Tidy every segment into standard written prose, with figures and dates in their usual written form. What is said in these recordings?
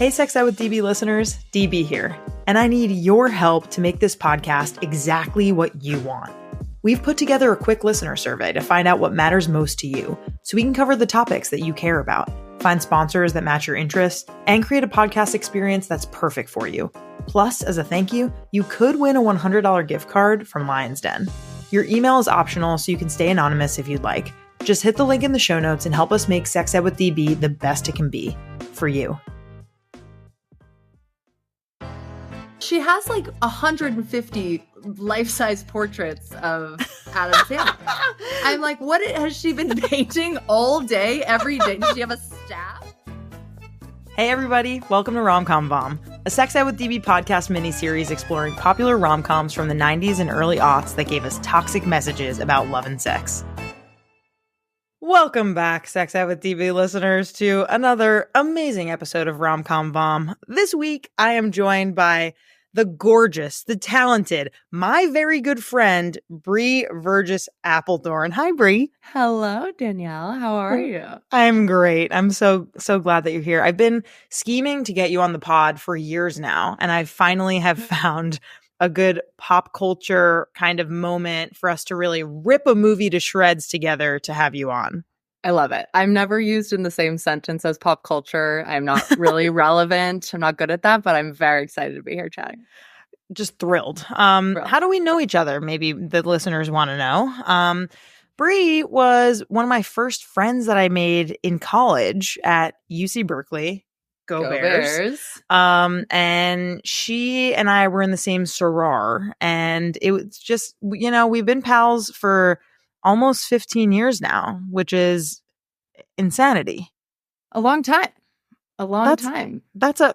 Hey, Sex Ed with DB listeners, DB here, and I need your help to make this podcast exactly what you want. We've put together a quick listener survey to find out what matters most to you, so we can cover the topics that you care about, find sponsors that match your interests, and create a podcast experience that's perfect for you. Plus, as a thank you, you could win a $100 gift card from Lion's Den. Your email is optional, so you can stay anonymous if you'd like. Just hit the link in the show notes and help us make Sex Ed with DB the best it can be for you. She has like 150 life-size portraits of Adam Sandler. I'm like, what has she been painting all day, every day? Does she have a staff? Hey everybody, welcome to Rom-Com Bomb, a Sex Ed with DB podcast miniseries exploring popular rom-coms from the 90s and early aughts that gave us toxic messages about love and sex. Welcome back, Sex Ed with DB listeners, to another amazing episode of Rom-Com Bomb. This week, I am joined by the gorgeous, the talented, my very good friend, Bre Vergess Appledorn. Hi, Bre. Hello, Danielle. How are you? I'm great. I'm so glad that you're here. I've been scheming to get you on the pod for years now, and I finally have found a good pop culture kind of moment for us to really rip a movie to shreds together to have you on. I love it. I'm never used in the same sentence as pop culture. I'm not really relevant. I'm not good at that, but I'm very excited to be here chatting. Just thrilled. How do we know each other? Maybe the listeners want to know. Bre was one of my first friends that I made in college at UC Berkeley. Go Bears. And she and I were in the same soror, and it was just, we've been pals for almost 15 years now, which is insanity. A long time. Time.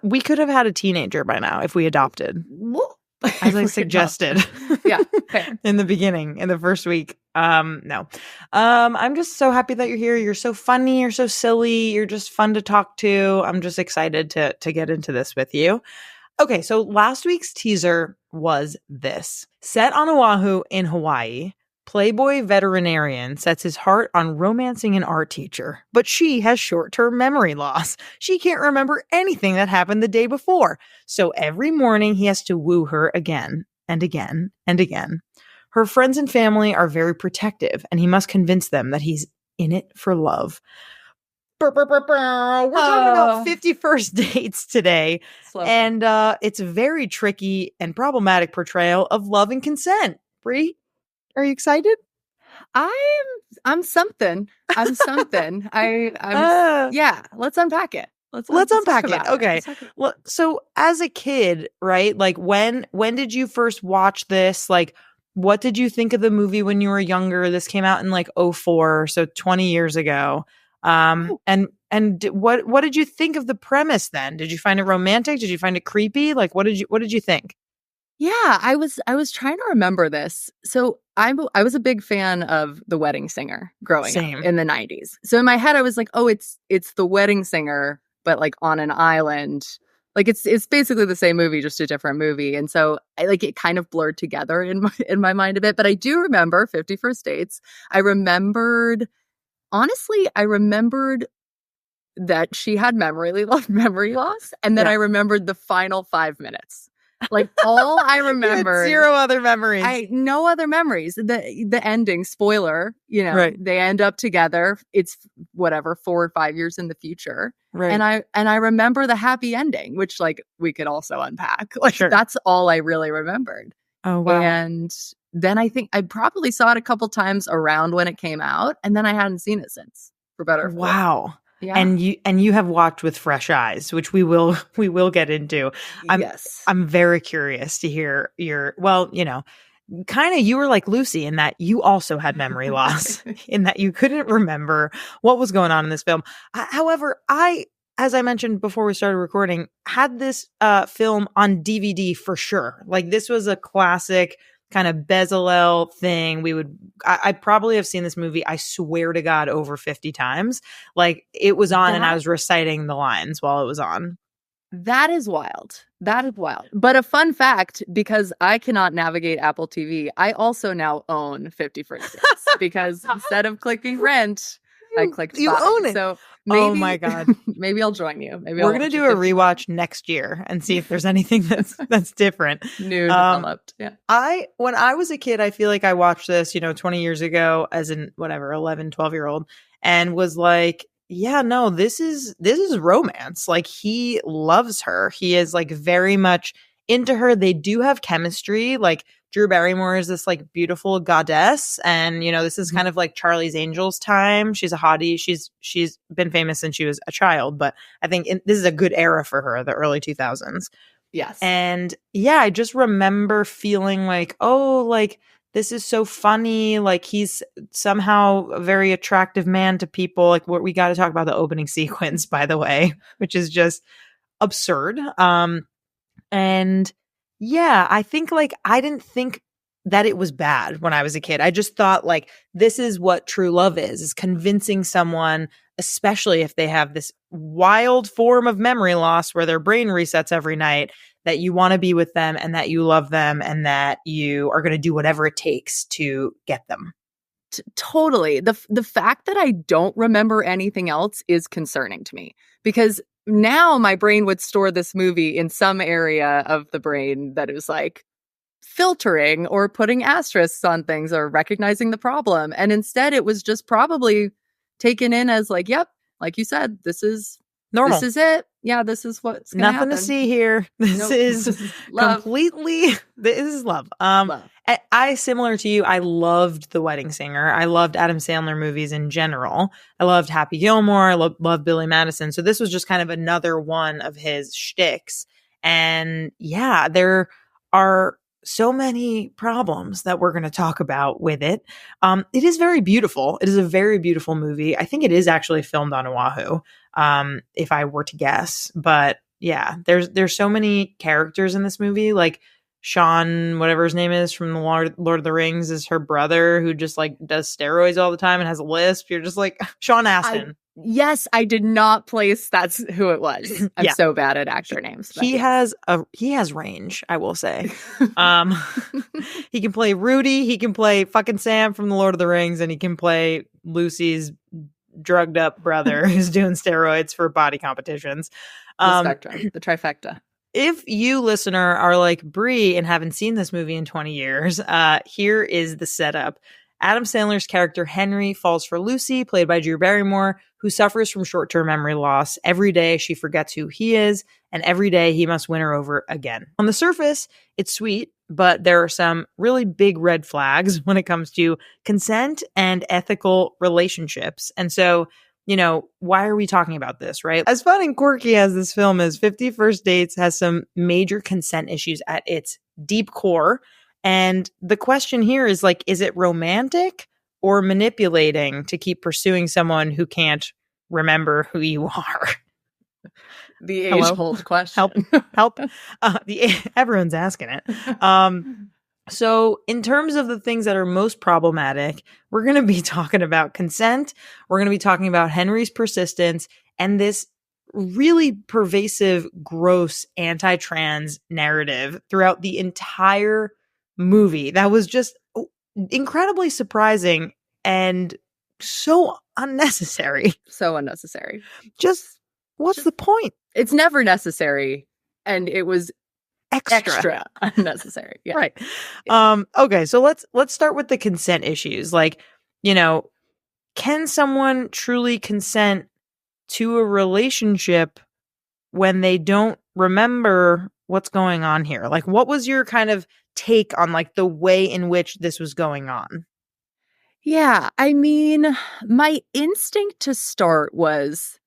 We could have had a teenager by now if we adopted. As I suggested. Yeah, fair. In the beginning, in the first week. No. I'm just so happy that you're here. You're so funny. You're so silly. You're just fun to talk to. I'm just excited to get into this with you. Okay, so last week's teaser was this. Set on Oahu in Hawaii, Playboy veterinarian sets his heart on romancing an art teacher, but she has short-term memory loss. She can't remember anything that happened the day before. So every morning he has to woo her again and again and again. Her friends and family are very protective, and he must convince them that he's in it for love. We're talking about 50 First Dates today, and it's a very tricky and problematic portrayal of love and consent. Bre, are you excited? I'm something. Yeah, let's unpack it. Let's unpack it. Okay. Well, so as a kid, right? Like when did you first watch this? Like, what did you think of the movie when you were younger? This came out in like 2004, so 20 years ago. And what did you think of the premise then? Did you find it romantic? Did you find it creepy? Like, what did you think? Yeah, I was trying to remember this. So I was a big fan of The Wedding Singer growing up in the 90s. So in my head, I was like, oh, it's The Wedding Singer, but like on an island. Like it's basically the same movie, just a different movie. And so it kind of blurred together in my mind a bit. But I do remember 50 First Dates. I remembered that she had memory loss. And then I remembered the final 5 minutes. Like all I remember, zero other memories. No other memories. The ending, spoiler, right. They end up together. It's 4 or 5 years in the future, right? And I remember the happy ending, which like we could also unpack. Like that's all I really remembered. Oh wow! And then I think I probably saw it a couple times around when it came out, and then I hadn't seen it since, for better or for worse. Wow. Yeah. And you have watched with fresh eyes, which we will get into. I'm very curious to hear your, kind of, you were like Lucy in that you also had memory loss in that you couldn't remember what was going on in this film. However, as I mentioned before we started recording, had this film on DVD for sure. Like this was a classic kind of Bezalel thing. I probably have seen this movie, I swear to God, over 50 times. Like it was on and I was reciting the lines while it was on. That is wild. But a fun fact, because I cannot navigate Apple TV, I also now own 50 First Dates because instead of clicking rent, I clicked you buy. own it. So Oh my God. Maybe I'll join you. Maybe we're gonna do a rewatch next year and see if there's anything that's different. New developed. Yeah. When I was a kid, I feel like I watched this, 20 years ago as an whatever, 11, 12-year-old, and was like, yeah, no, this is romance. Like, he loves her. He is like very much into her. They do have chemistry. Like, Drew Barrymore is this like beautiful goddess, and this is kind of like Charlie's Angels time. She's a hottie. She's been famous since she was a child, but I think this is a good era for her, the early 2000s. Yes. And yeah, I just remember feeling like, oh, like, this is so funny. Like, he's somehow a very attractive man to people. Like, we got to talk about the opening sequence, by the way, which is just absurd. And yeah, I think like I didn't think that it was bad when I was a kid. I just thought like this is what true love is convincing someone, especially if they have this wild form of memory loss where their brain resets every night, that you want to be with them and that you love them and that you are going to do whatever it takes to get them. Totally. The fact that I don't remember anything else is concerning to me, because now my brain would store this movie in some area of the brain that is like filtering or putting asterisks on things or recognizing the problem. And instead it was just probably taken in as like, yep, like you said, this is normal. This is it. Yeah, this is what's gonna happen. To see here. This is love. This is love. Love. I similar to you, I loved The Wedding Singer. I loved Adam Sandler movies in general. I loved Happy Gilmore. I loved Billy Madison. So this was just kind of another one of his shticks. And yeah, there are so many problems that we're going to talk about with it. It is very beautiful. It is a very beautiful movie. I think it is actually filmed on Oahu, if I were to guess. But yeah, there's so many characters in this movie. Like Sean, whatever his name is from the Lord of the Rings, is her brother who just like does steroids all the time and has a lisp. You're just like, Sean Astin. Yes, I did not place that's who it was. I'm so bad at actor names. He has range, I will say. He can play Rudy, he can play fucking Sam from the Lord of the Rings, and he can play Lucy's drugged up brother who's doing steroids for body competitions. The spectrum, the trifecta. If you, listener, are like Bre and haven't seen this movie in 20 years, here is the setup. Adam Sandler's character Henry falls for Lucy, played by Drew Barrymore, who suffers from short-term memory loss. Every day she forgets who he is, and every day he must win her over again. On the surface, it's sweet, but there are some really big red flags when it comes to consent and ethical relationships. And so, why are we talking about this, right? As fun and quirky as this film is, 50 First Dates has some major consent issues at its deep core. And the question here is like, is it romantic or manipulating to keep pursuing someone who can't remember who you are? The age-old question. Help. Everyone's asking it. So in terms of the things that are most problematic, we're going to be talking about consent. We're going to be talking about Henry's persistence and this really pervasive, gross anti-trans narrative throughout the entire movie that was just incredibly surprising and so unnecessary. So unnecessary. Just what's the point? It's never necessary, and it was extra unnecessary. Yeah. Right. Okay, so let's start with the consent issues. Like, can someone truly consent to a relationship when they don't remember what's going on here? Like, what was your kind of take on like the way in which this was going on? Yeah, I mean, my instinct to start was,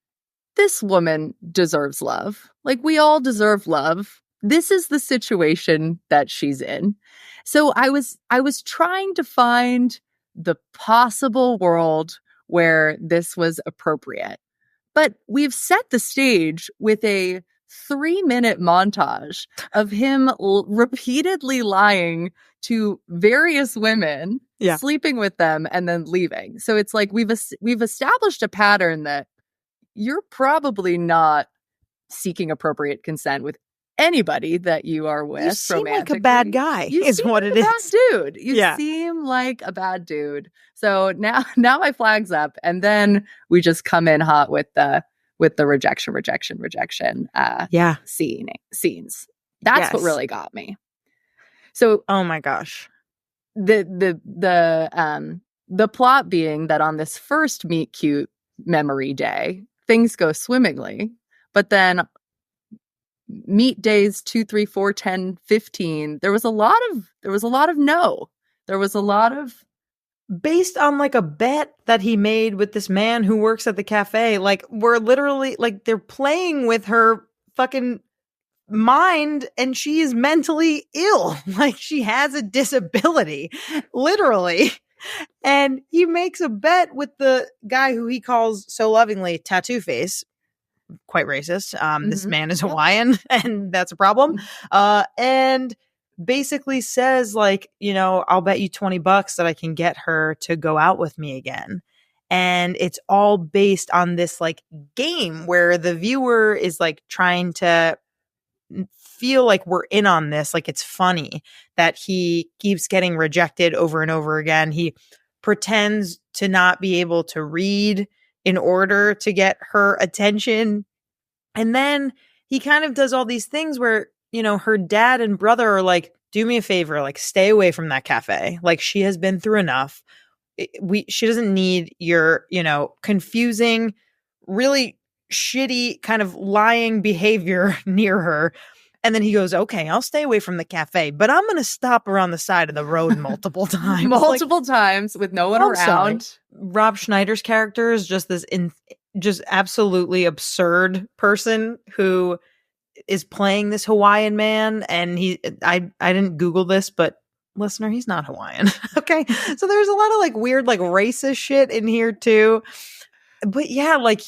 this woman deserves love. Like, we all deserve love. This is the situation that she's in. So I was trying to find the possible world where this was appropriate. But we've set the stage with a 3-minute montage of him repeatedly lying to various women, sleeping with them, and then leaving. So it's like we've established a pattern that you're probably not seeking appropriate consent with anybody that you are with. You seem like a bad guy, is what it is. Bad dude. You seem like a bad dude. So now my flag's up, and then we just come in hot with the rejection scenes. That's what really got me. So, oh my gosh. The plot being that on this first meet cute memory day, things go swimmingly, but then meet days 2, 3, 4, 10, 15, there was a lot of no. There was a lot of based on like a bet that he made with this man who works at the cafe. Like, we're literally like, they're playing with her fucking mind, and she is mentally ill. Like, she has a disability, literally. And he makes a bet with the guy who he calls so lovingly Tattoo Face. Quite racist. This man is Hawaiian, and that's a problem. And basically says, like, you know, I'll bet you $20 that I can get her to go out with me again. And it's all based on this like game where the viewer is like trying to feel like we're in on this. Like, it's funny that he keeps getting rejected over and over again. He pretends to not be able to read in order to get her attention. And then he kind of does all these things where, you know, her dad and brother are like, do me a favor, like, stay away from that cafe. Like, she has been through enough. She doesn't need your, you know, confusing, really shitty kind of lying behavior near her. And then he goes, okay, I'll stay away from the cafe, but I'm going to stop around the side of the road multiple times. Times with no one around. Sorry. Rob Schneider's character is just this just absolutely absurd person who is playing this Hawaiian man. And I didn't Google this, but listener, he's not Hawaiian. Okay. So there's a lot of like weird, like racist shit in here too. But yeah, like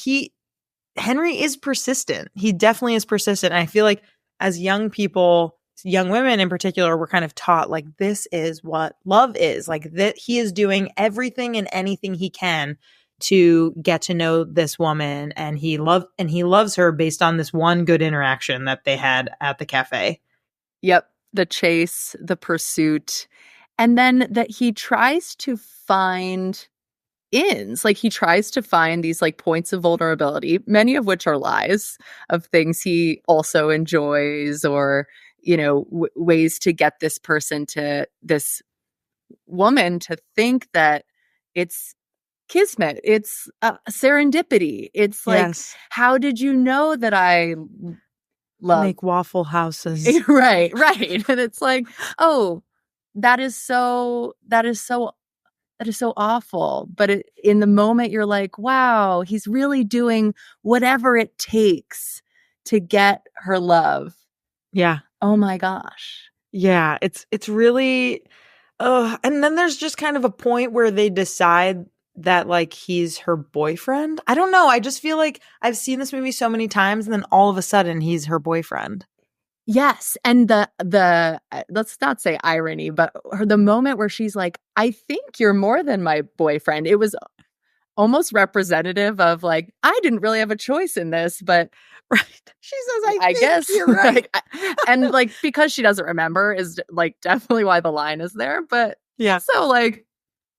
Henry is persistent. He definitely is persistent. And I feel like as young people, young women in particular, were kind of taught like, this is what love is. Like, that he is doing everything and anything he can to get to know this woman, and he loves her based on this one good interaction that they had at the cafe. Yep. The chase, the pursuit, and then that he tries to find ins. Like, he tries to find these like points of vulnerability, many of which are lies of things he also enjoys, or, you know, ways to get this woman to think that it's kismet, it's serendipity. It's like, yes. How did you know that I love make waffle houses? Right. And it's like, oh, that is so awful. But in the moment, you're like, wow, he's really doing whatever it takes to get her love. Yeah. Oh my gosh. Yeah. It's really, and then there's just kind of a point where they decide that like he's her boyfriend. I don't know. I just feel like I've seen this movie so many times, and then all of a sudden he's her boyfriend. Yes. And the let's not say irony, but the moment where she's like, I think you're more than my boyfriend. It was almost representative of like, I didn't really have a choice in this, but right. She says, I guess you're right. And like, because she doesn't remember is like definitely why the line is there. But yeah. So like,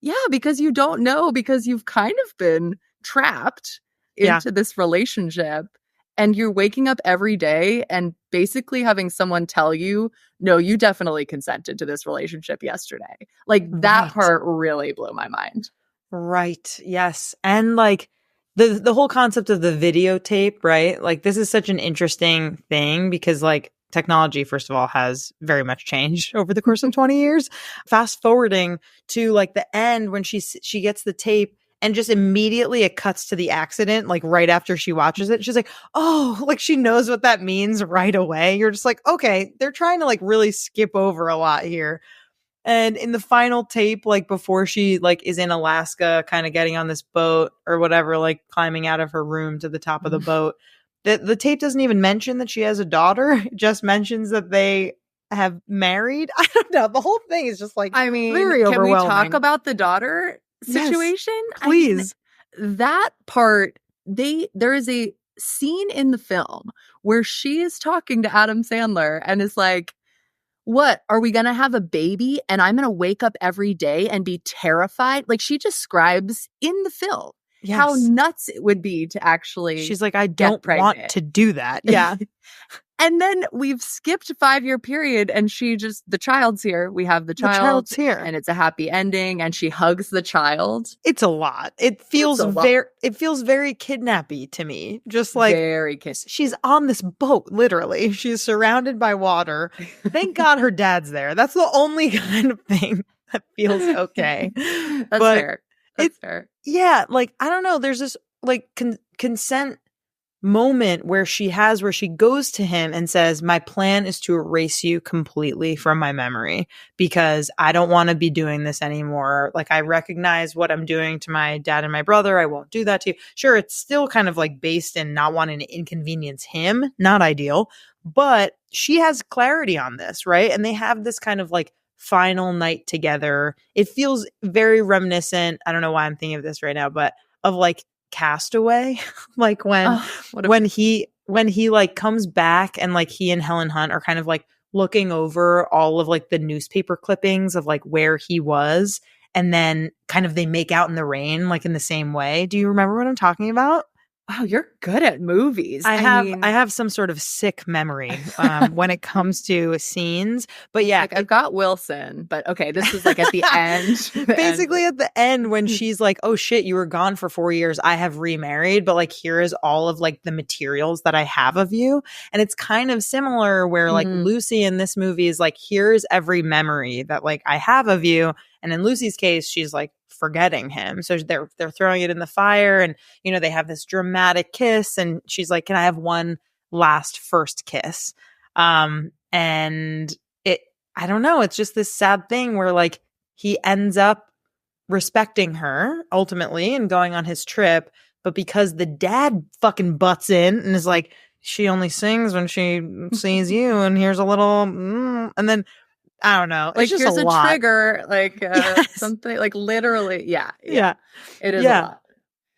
yeah, because you don't know, because you've kind of been trapped into this relationship. And you're waking up every day and basically having someone tell you, no, you definitely consented to this relationship yesterday. Like, that part really blew my mind. Right. Yes. And like the whole concept of the videotape, right? Like, this is such an interesting thing because like technology, first of all, has very much changed over the course of 20 years. Fast forwarding to like the end when she gets the tape, and just immediately it cuts to the accident, like right after she watches it. She's like, oh, like she knows what that means right away. You're just like, okay, they're trying to like really skip over a lot here. And in the final tape, like before she like is in Alaska, kind of getting on this boat or whatever, like climbing out of her room to the top of the boat, the tape doesn't even mention that she has a daughter. It just mentions that they have married. I don't know. The whole thing is just like, I mean, very overwhelming. Can we talk about the daughter situation? Yes, please. I mean, that part, there is a scene in the film where she is talking to Adam Sandler and is like, what, are we going to have a baby and I'm going to wake up every day and be terrified? Like, she describes in the film how nuts it would be to actually She's like, I don't want to do that. Yeah. And then we've skipped a 5-year period and the child's here. We have the child's here. And it's a happy ending and she hugs the child. It's a lot. It feels very kidnappy to me. Just like very kidnappy. She's on this boat, literally. She's surrounded by water. Thank God her dad's there. That's the only kind of thing that feels okay. That's fair. That's fair. Yeah, like, I don't know. There's this like consent moment where she goes to him and says, my plan is to erase you completely from my memory because I don't want to be doing this anymore. Like, I recognize what I'm doing to my dad and my brother. I won't do that to you. Sure, it's still kind of like based in not wanting to inconvenience him. Not ideal, but she has clarity on this, right? And they have this kind of like final night together. It feels very reminiscent. I don't know why I'm thinking of this right now, but of like Castaway. Like when he like comes back and like he and Helen Hunt are kind of like looking over all of like the newspaper clippings of like where he was, and then kind of they make out in the rain like in the same way. Do you remember what I'm talking about? Wow, you're good at movies. I have some sort of sick memory when it comes to scenes. But yeah, like, I've got Wilson. But okay, this is like at the end. Basically at the end when she's like, oh shit, you were gone for 4 years. I have remarried. But like, here is all of like the materials that I have of you. And it's kind of similar where like Lucy in this movie is like, here's every memory that like I have of you. And in Lucy's case, she's like forgetting him. So they're throwing it in the fire and, you know, they have this dramatic kiss and she's like, can I have one last first kiss? And I don't know. It's just this sad thing where like he ends up respecting her ultimately and going on his trip. But because the dad fucking butts in and is like, she only sings when she sees you. And here's a little, and then I don't know. Like, it's just here's a lot. Trigger, like something like literally. Yeah. It is a lot.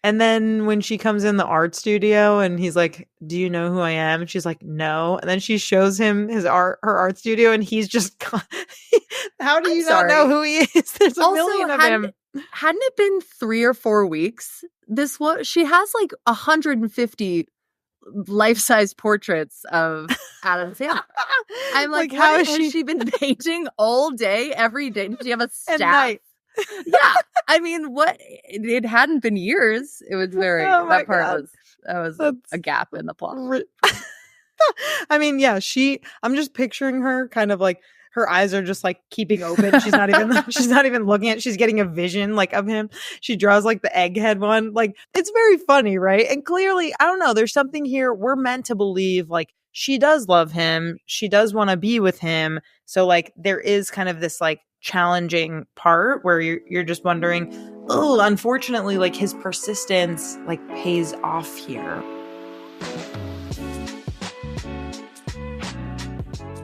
And then when she comes in the art studio and he's like, do you know who I am? And she's like, no. And then she shows him her art studio and he's just, how do you not know who he is? There's a million of him. Hadn't it been 3 or 4 weeks? She has like 150 life-size portraits of Adam Sandler. I'm like, how has she been painting all day, every day? Did she have a staff? Yeah, I mean, what? It hadn't been years. It was very. That was a gap in the plot. I mean, yeah, I'm just picturing her kind of like her eyes are just like keeping open. She's not even looking at. She's getting a vision like of him. She draws like the egghead one. Like, it's very funny, right? And clearly, I don't know. There's something here. We're meant to believe like she does love him. She does want to be with him. So like there is kind of this like challenging part where you're just wondering, oh, unfortunately, like his persistence like pays off here.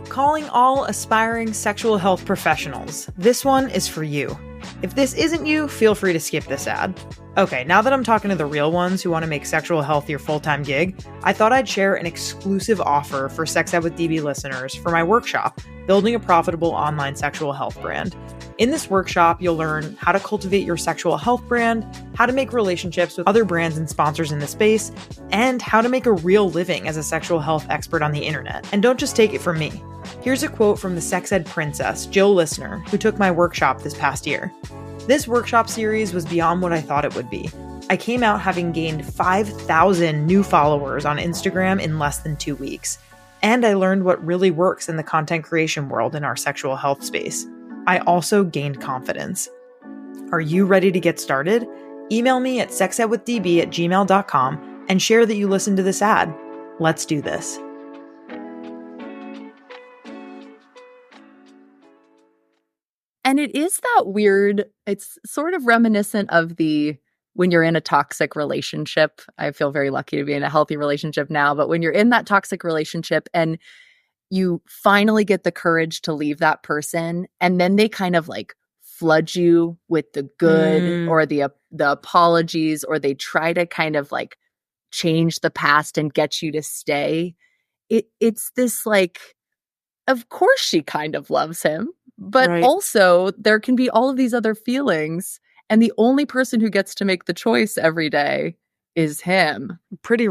Calling all aspiring sexual health professionals. This one is for you. If this isn't you, feel free to skip this ad. Okay, now that I'm talking to the real ones who want to make sexual health your full-time gig, I thought I'd share an exclusive offer for Sex Ed with DB listeners for my workshop, Building a Profitable Online Sexual Health Brand. In this workshop, you'll learn how to cultivate your sexual health brand, how to make relationships with other brands and sponsors in the space, and how to make a real living as a sexual health expert on the internet. And don't just take it from me. Here's a quote from the Sex Ed princess, Jill Listener, who took my workshop this past year. This workshop series was beyond what I thought it would be. I came out having gained 5,000 new followers on Instagram in less than 2 weeks. And I learned what really works in the content creation world in our sexual health space. I also gained confidence. Are you ready to get started? Email me at sexedwithdb@gmail.com and share that you listened to this ad. Let's do this. And it is that weird, it's sort of reminiscent of when you're in a toxic relationship. I feel very lucky to be in a healthy relationship now, but when you're in that toxic relationship and you finally get the courage to leave that person, and then they kind of like flood you with the good or the apologies, or they try to kind of like change the past and get you to stay. it's this like, of course she kind of loves him, but Right. also there can be all of these other feelings, and the only person who gets to make the choice every day is him. Pretty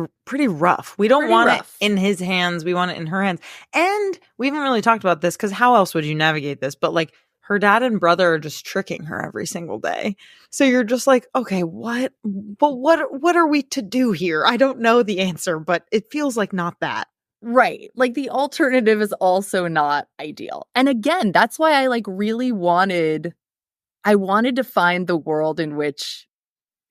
rough. We don't Pretty want rough. it in his hands. We want it in her hands. And we haven't really talked about this because how else would you navigate this? But like her dad and brother are just tricking her every single day. So you're just like, okay, what are we to do here? I don't know the answer, but it feels like not that. Right. Like the alternative is also not ideal. And again, that's why I like really wanted to find the world in which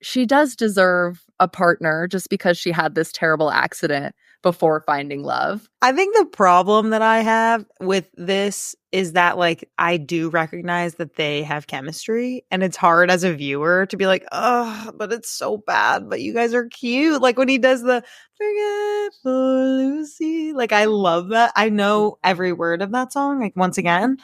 she does deserve a partner just because she had this terrible accident before finding love. I think the problem that I have with this is that like I do recognize that they have chemistry, and it's hard as a viewer to be like, oh, but it's so bad, but you guys are cute. Like when he does the forget for Lucy, like I love that. I know every word of that song, like once again,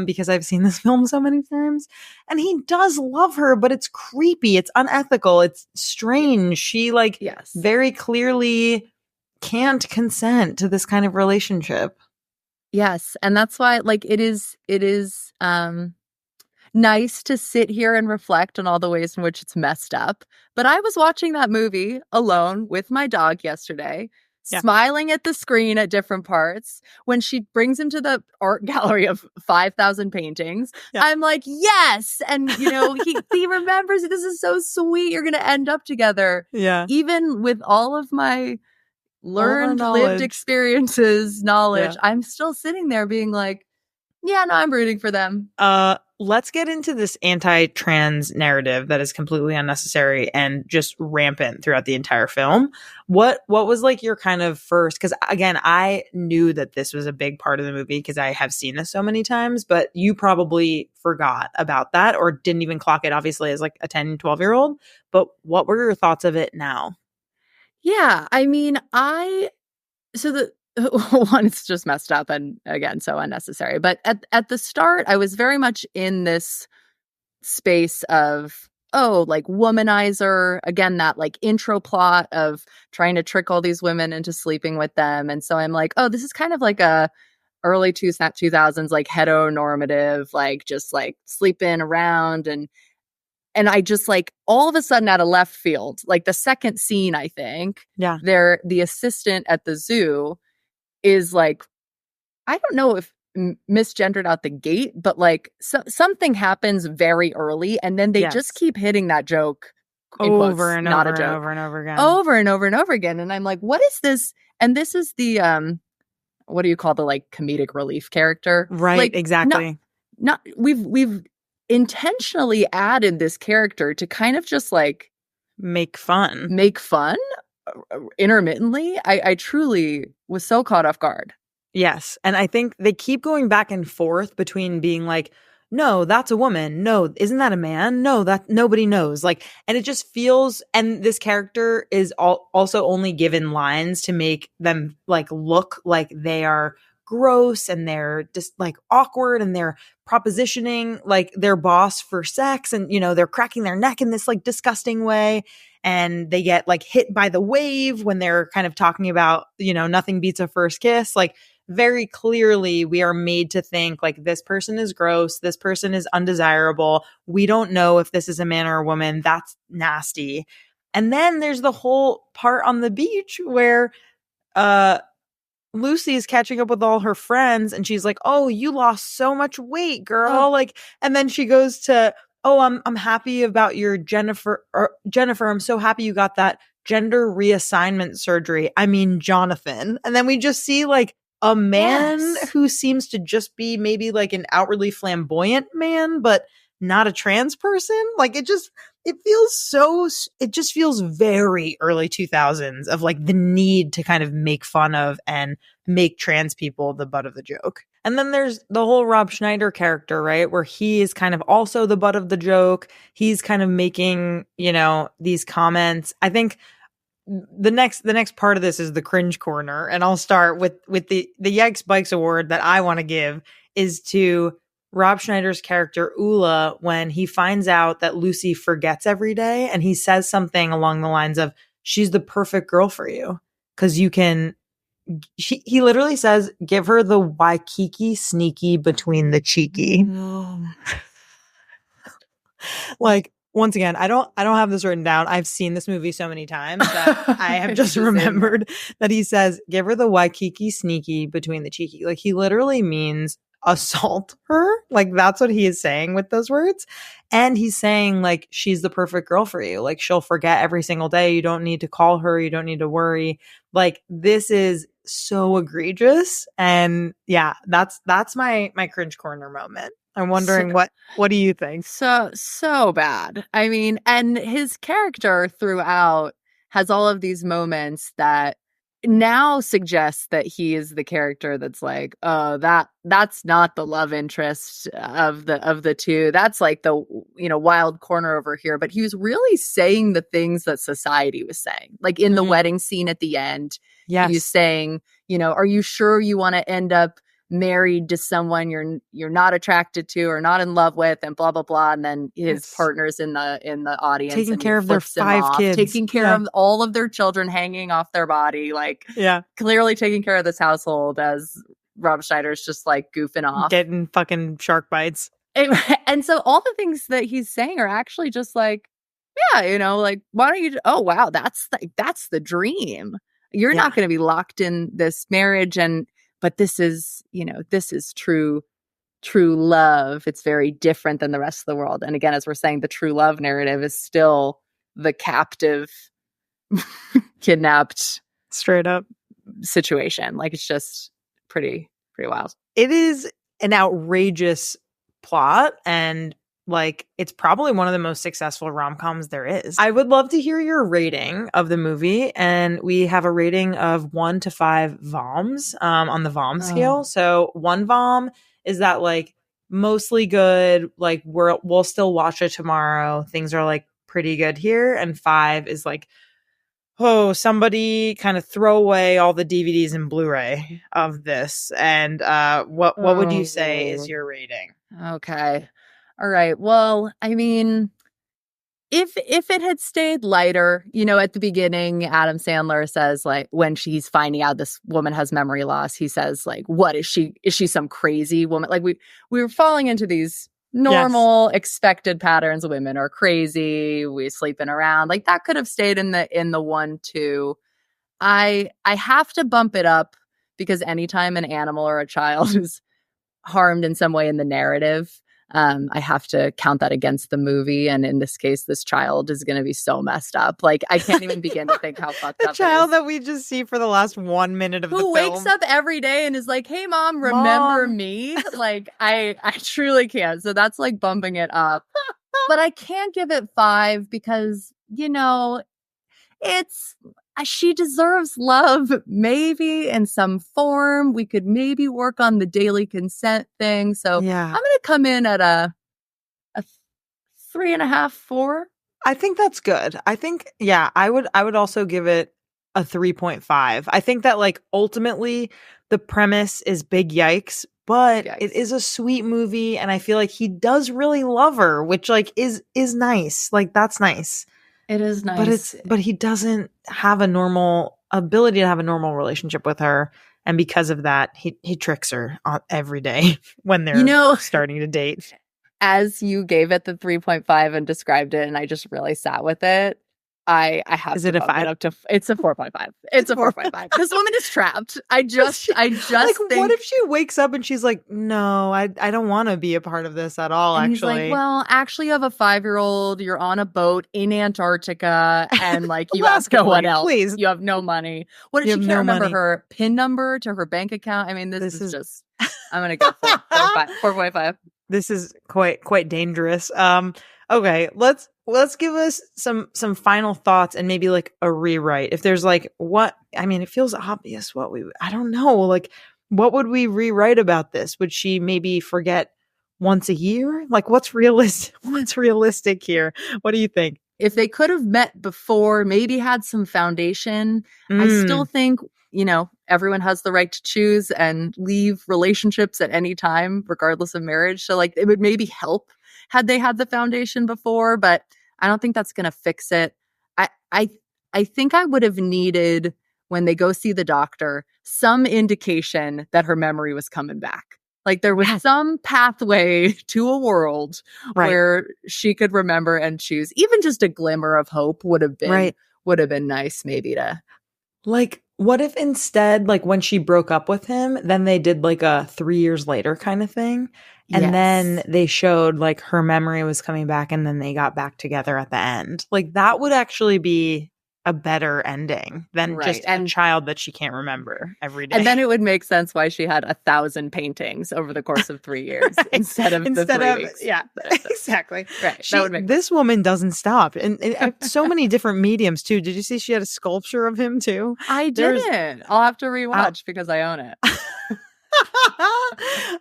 because I've seen this film so many times. And he does love her, but it's creepy, it's unethical, it's strange. She like very clearly can't consent to this kind of relationship. Yes, and that's why like it is nice to sit here and reflect on all the ways in which it's messed up. But I was watching that movie alone with my dog yesterday, smiling at the screen at different parts. When she brings him to the art gallery of 5,000 paintings, I'm like, yes! And, you know, he remembers, this is so sweet. You're going to end up together. Yeah. Even with all of my learned, lived experiences, knowledge, I'm still sitting there being like, yeah, no, I'm rooting for them. Let's get into this anti-trans narrative that is completely unnecessary and just rampant throughout the entire film. What was like your kind of first, because again, I knew that this was a big part of the movie because I have seen this so many times, but you probably forgot about that or didn't even clock it, obviously, as like a 10, 12-year-old. But what were your thoughts of it now? Yeah, I mean, one, it's just messed up and again, so unnecessary. But at the start, I was very much in this space of, like womanizer, again, that like intro plot of trying to trick all these women into sleeping with them. And so I'm like, oh, this is kind of like a early 2000s, like heteronormative, like just like sleeping around. And I just like all of a sudden out of left field, like the second scene, I think, the assistant at the zoo is like, I don't know if misgendered out the gate, but like something happens very early, and then they just keep hitting that joke over and over and over and over again. Over and over and over again. And I'm like, what is this? And this is the what do you call the like comedic relief character? Right, like, exactly. Not we've intentionally added this character to kind of just like make fun intermittently. I truly was so caught off guard. Yes. And I think they keep going back and forth between being like, no, that's a woman. No, isn't that a man? No, that nobody knows. Like, and it just feels, and this character is also only given lines to make them like look like they are gross and they're just like awkward and they're propositioning like their boss for sex, and you know they're cracking their neck in this like disgusting way, and they get like hit by the wave when they're kind of talking about, you know, nothing beats a first kiss. Like very clearly we are made to think like this person is gross, this person is undesirable, we don't know if this is a man or a woman, that's nasty. And then there's the whole part on the beach where Lucy is catching up with all her friends and she's like, oh, you lost so much weight, girl. Like, and then she goes to, oh, I'm happy about your Jennifer, I'm so happy you got that gender reassignment surgery. I mean, Jonathan. And then we just see like a man who seems to just be maybe like an outwardly flamboyant man, but not a trans person. Like it just feels very early 2000s of like the need to kind of make fun of and make trans people the butt of the joke. And then there's the whole Rob Schneider character, right? Where he is kind of also the butt of the joke. He's kind of making, you know, these comments. I think the next part of this is the cringe corner. And I'll start with the Yikes Bikes award that I want to give is to Rob Schneider's character Ula when he finds out that Lucy forgets every day, and he says something along the lines of, she's the perfect girl for you because you can he literally says, give her the Waikiki sneaky between the cheeky. No. Like, once again, I don't have this written down. I've seen this movie so many times that I have just remembered that he says, give her the Waikiki sneaky between the cheeky. Like, he literally means assault her. Like, that's what he is saying with those words. And he's saying, like, she's the perfect girl for you. Like, she'll forget every single day. You don't need to call her. You don't need to worry. Like, this is so egregious. And yeah, that's my cringe corner moment. I'm wondering what do you think? So bad. I mean, and his character throughout has all of these moments that now suggest that he is the character that's like, oh, that's not the love interest of the two. That's like the, you know, wild corner over here. But he was really saying the things that society was saying. Like in the wedding scene at the end, yes, he's saying, you know, are you sure you want to end up married to someone you're not attracted to or not in love with, and blah blah blah. And then his partner's in the audience taking care of their 5 kids, taking care of all of their children hanging off their body, like clearly taking care of this household, as Rob Schneider's just like goofing off, getting fucking shark bites. And so all the things that he's saying are actually just like, yeah, you know, like, why don't you, oh wow, that's the dream. You're not going to be locked in this marriage, but this is, you know, this is true love. It's very different than the rest of the world. And again, as we're saying, the true love narrative is still the captive, kidnapped, straight up situation. Like, it's just pretty wild. It is an outrageous plot, and like, it's probably one of the most successful rom-coms there is. I would love to hear your rating of the movie, and we have a rating of 1 to 5 VOMs on the VOM scale. So 1 VOM is that like mostly good, like we'll still watch it tomorrow. Things are like pretty good here. And 5 is like, oh, somebody kind of throw away all the DVDs and Blu-ray of this. And what would you say is your rating? Okay. All right. Well, I mean, if it had stayed lighter, you know, at the beginning, Adam Sandler says, like, when she's finding out this woman has memory loss, he says, like, what is she? Is she some crazy woman? Like, we were falling into these normal expected patterns. Women are crazy. We sleeping around. Like, that could have stayed in the 1, 2. I have to bump it up, because anytime an animal or a child is harmed in some way in the narrative, I have to count that against the movie. And in this case, this child is going to be so messed up. Like, I can't even begin to think how fucked up the child that we just see for the last 1 minute of the film. Who wakes up every day and is like, hey, mom, remember me? Like, I truly can't. So that's like bumping it up. But I can't give it 5 because, you know, she deserves love, maybe in some form. We could maybe work on the daily consent thing. So I'm going to come in at a 3.5, 4. I think that's good. I think, I would also give it a 3.5. I think that, like, ultimately the premise is big yikes, but it is a sweet movie, and I feel like he does really love her, which, like, is nice. Like, that's nice. It is nice. But he doesn't have a normal ability to have a normal relationship with her. And because of that, he tricks her every day when they're starting to date. As you gave it the 3.5 and described it, and I just really sat with it, I have. Is it a 5? It's a 4.5. It's a 4.5. This woman is trapped. I just like, think, what if she wakes up and she's like, no, I don't want to be a part of this at all. And actually, he's like, well, actually, you have a 5-year-old. You're on a boat in Antarctica, and like, you ask no one else. Please, you have no money. What if she can't remember her PIN number to her bank account? I mean, this is just. I'm gonna go 4.5. This is quite dangerous. Okay, let's give us some final thoughts and maybe like a rewrite. If there's like, it feels obvious I don't know, like, what would we rewrite about this? Would she maybe forget once a year? Like, what's realistic here? What do you think? If they could have met before, maybe had some foundation, I still think, you know, everyone has the right to choose and leave relationships at any time, regardless of marriage. So like, it would maybe help had they had the foundation before, but I don't think that's going to fix it. I think I would have needed, when they go see the doctor, some indication that her memory was coming back. Like there was some pathway to a world where she could remember and choose. Even just a glimmer of hope would have been nice, maybe to. Like, what if instead, like when she broke up with him, then they did like a 3 years later kind of thing, and then they showed like her memory was coming back, and then they got back together at the end. Like that would actually be a better ending than just a child that she can't remember every day. And then it would make sense why she had 1,000 paintings over the course of 3 years instead of the 3 weeks. Yeah, exactly. Right. That would make this woman doesn't stop. And so many different mediums too. Did you see she had a sculpture of him too? I didn't. I'll have to rewatch because I own it.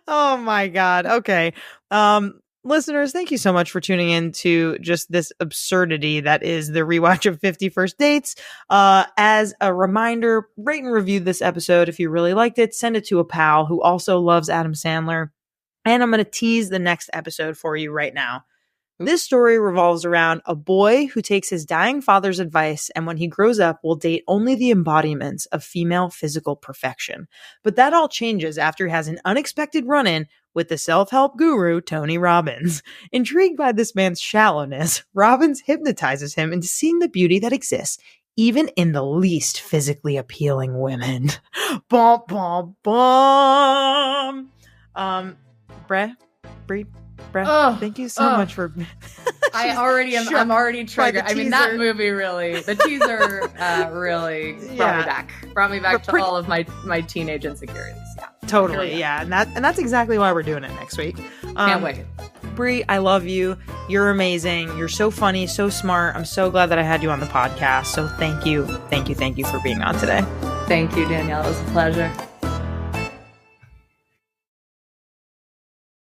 Oh my God. Okay. Listeners, thank you so much for tuning in to just this absurdity that is the rewatch of 50 First Dates. As a reminder, rate and review this episode if you really liked it. Send it to a pal who also loves Adam Sandler. And I'm going to tease the next episode for you right now. This story revolves around a boy who takes his dying father's advice and when he grows up will date only the embodiments of female physical perfection. But that all changes after he has an unexpected run-in with the self-help guru, Tony Robbins. Intrigued by this man's shallowness, Robbins hypnotizes him into seeing the beauty that exists even in the least physically appealing women. Bum, bum, bum. Bre, thank you so much for. I'm already triggered. I mean, that movie the teaser really brought me back to all of my teenage insecurities. Yeah, totally. Yeah, and that's exactly why we're doing it next week. Can't wait. Bre, I love you. You're amazing. You're so funny, so smart. I'm so glad that I had you on the podcast. So thank you for being on today. Thank you, Danielle. It was a pleasure.